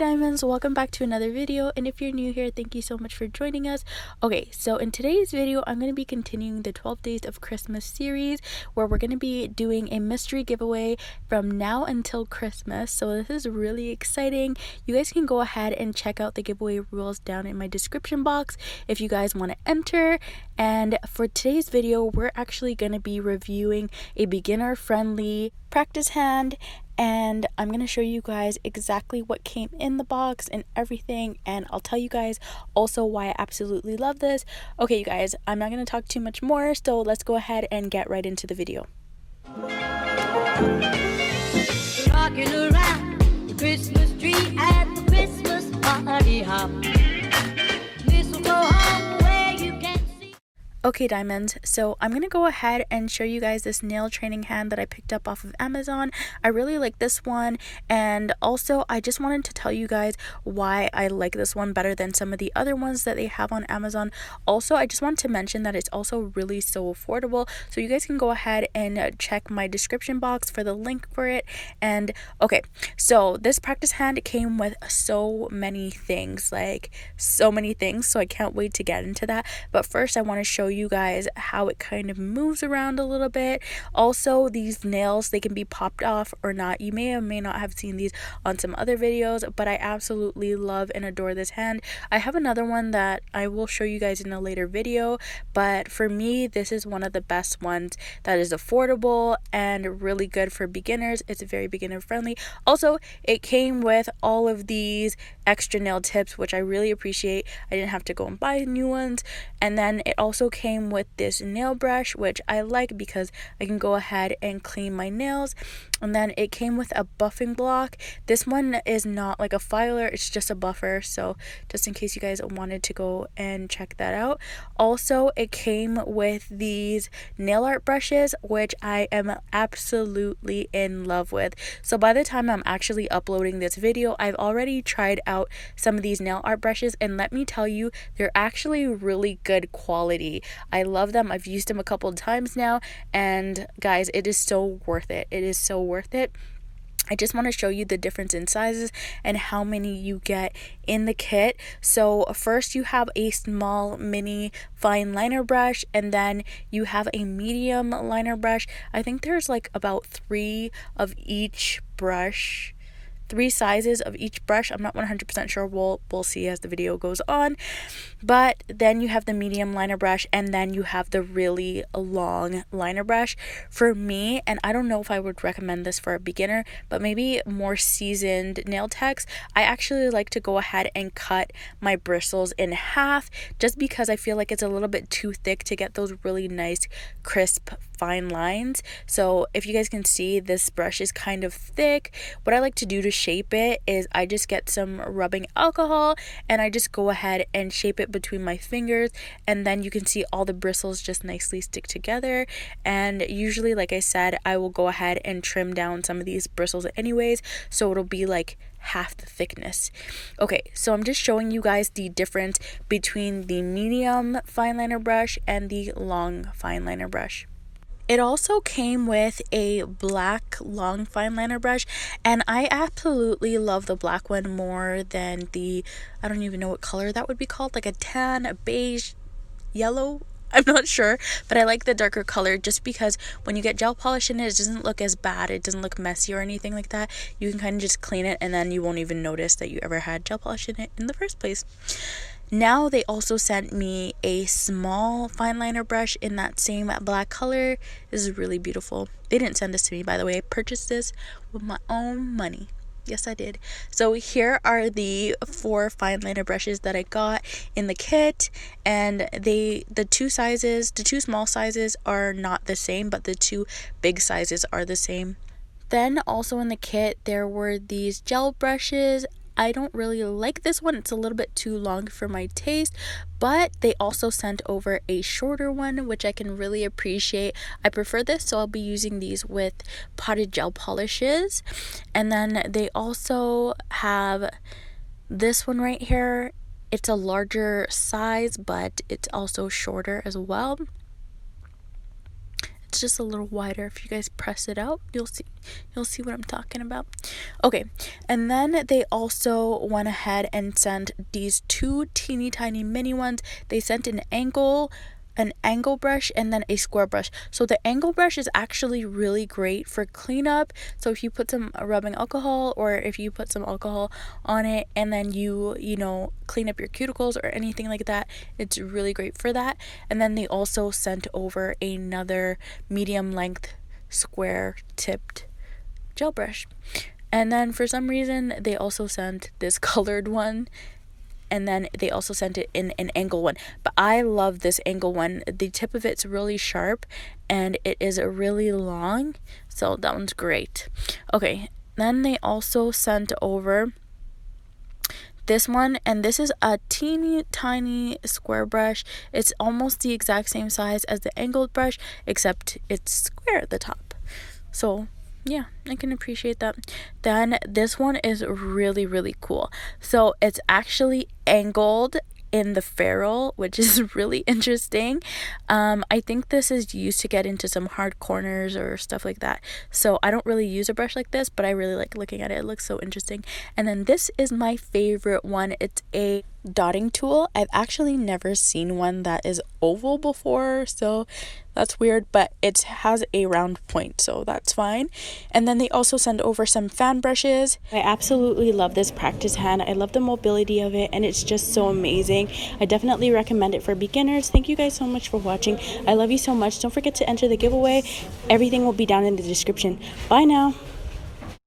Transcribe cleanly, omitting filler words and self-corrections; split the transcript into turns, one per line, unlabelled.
Diamonds, welcome back to another video, and if you're new here, thank you so much for joining us. Okay, so in today's video I'm going to be continuing the 12 days of Christmas series, where we're going to be doing a mystery giveaway from now until Christmas. So this is really exciting. You guys can go ahead and check out the giveaway rules down in my description box if you guys want to enter. And for today's video, we're actually going to be reviewing a beginner friendly practice hand, and I'm going to show you guys exactly what came in the box and everything, and I'll tell you guys also why I absolutely love this. Okay, you guys, I'm not going to talk too much more, so let's go ahead and get right into the video.
Rocking around the Christmas tree at the Christmas party hop. Mistletoe home where you can see.
Okay, Diamonds, so I'm going to go ahead and show you guys this nail training hand that I picked up off of Amazon. I really like this one, and also I just wanted to tell you guys why I like this one better than some of the other ones that they have on Amazon. Also, I just want to mention that it's also really so affordable, so you guys can go ahead and check my description box for the link for it. And okay, so this practice hand came with so many things, so I can't wait to get into that. But first I want to show you guys how it kind of moves around a little bit. Also, these nails, they can be popped off or not. You may or may not have seen these on some other videos, but I absolutely love and adore this hand. I have another one that I will show you guys in a later video, but for me, this is one of the best ones that is affordable and really good for beginners. It's very beginner friendly. Also, it came with all of these extra nail tips, which I really appreciate. I didn't have to go and buy new ones. And then it also came with this nail brush, which I like because I can go ahead and clean my nails. And then it came with a buffing block. This one is not like a filer, it's just a buffer, so just in case you guys wanted to go and check that out. Also, it came with these nail art brushes, which I am absolutely in love with. So by the time I'm actually uploading this video, I've already tried out some of these nail art brushes, and let me tell you, they're actually really good quality. I love them. I've used them a couple of times now, and guys, it is so worth it. It is so worth it. I just want to show you the difference in sizes and how many you get in the kit. So first you have a small mini fine liner brush, and then you have a medium liner brush. I think there's like about three sizes of each brush. I'm not 100% sure. We'll see as the video goes on. But then you have the medium liner brush, and then you have the really long liner brush. For me, and I don't know if I would recommend this for a beginner, but maybe more seasoned nail techs, I actually like to go ahead and cut my bristles in half, just because I feel like it's a little bit too thick to get those really nice crisp fine lines. So if you guys can see, this brush is kind of thick. What I like to do to shape it is I just get some rubbing alcohol and I just go ahead and shape it between my fingers, and then you can see all the bristles just nicely stick together. And usually, like I said, I will go ahead and trim down some of these bristles anyways, so it'll be like half the thickness. Okay, so I'm just showing you guys the difference between the medium fine liner brush and the long fine liner brush. It also came with a black long fine liner brush, and I absolutely love the black one more than the, I don't even know what color that would be called, like a tan, a beige, yellow, I'm not sure, but I like the darker color just because when you get gel polish in it, it doesn't look as bad. It doesn't look messy or anything like that. You can kind of just clean it, and then you won't even notice that you ever had gel polish in it in the first place. Now they also sent me a small fine liner brush in that same black color. This is really beautiful. They didn't send this to me, by the way. I purchased this with my own money. Yes, I did. So here are the 4 fine liner brushes that I got in the kit, and the two small sizes are not the same, but the 2 big sizes are the same. Then also in the kit there were these gel brushes. I don't really like this one. It's a little bit too long for my taste, but they also sent over a shorter one, which I can really appreciate. I prefer this, so I'll be using these with potted gel polishes. And then they also have this one right here. It's a larger size, but it's also shorter as well. It's just a little wider. If you guys press it out, you'll see what I'm talking about. Okay, and then they also went ahead and sent these 2 teeny tiny mini ones. They sent an angle brush and then a square brush. So the angle brush is actually really great for cleanup. So if you put some rubbing alcohol, or if you put some alcohol on it and then you know, clean up your cuticles or anything like that, it's really great for that. And then they also sent over another medium length square tipped gel brush. And then for some reason they also sent this colored one, and then they also sent it in an angle one. But I love this angle one. The tip of it's really sharp and it is really long, so that one's great. Okay, then they also sent over this one, and this is a teeny tiny square brush. It's almost the exact same size as the angled brush, except it's square at the top. So yeah, I can appreciate that. Then this one is really, really cool. So it's actually angled in the ferrule, which is really interesting. I think this is used to get into some hard corners or stuff like that. So I don't really use a brush like this, but I really like looking at it. It looks so interesting. And then this is my favorite one. It's a dotting tool. I've actually never seen one that is oval before, so that's weird, but it has a round point, so that's fine. And then they also send over some fan brushes. I absolutely love this practice hand. I love the mobility of it, and it's just so amazing. I definitely recommend it for beginners. Thank you guys so much for watching. I love you so much. Don't forget to enter the giveaway. Everything will be down in the description. Bye now.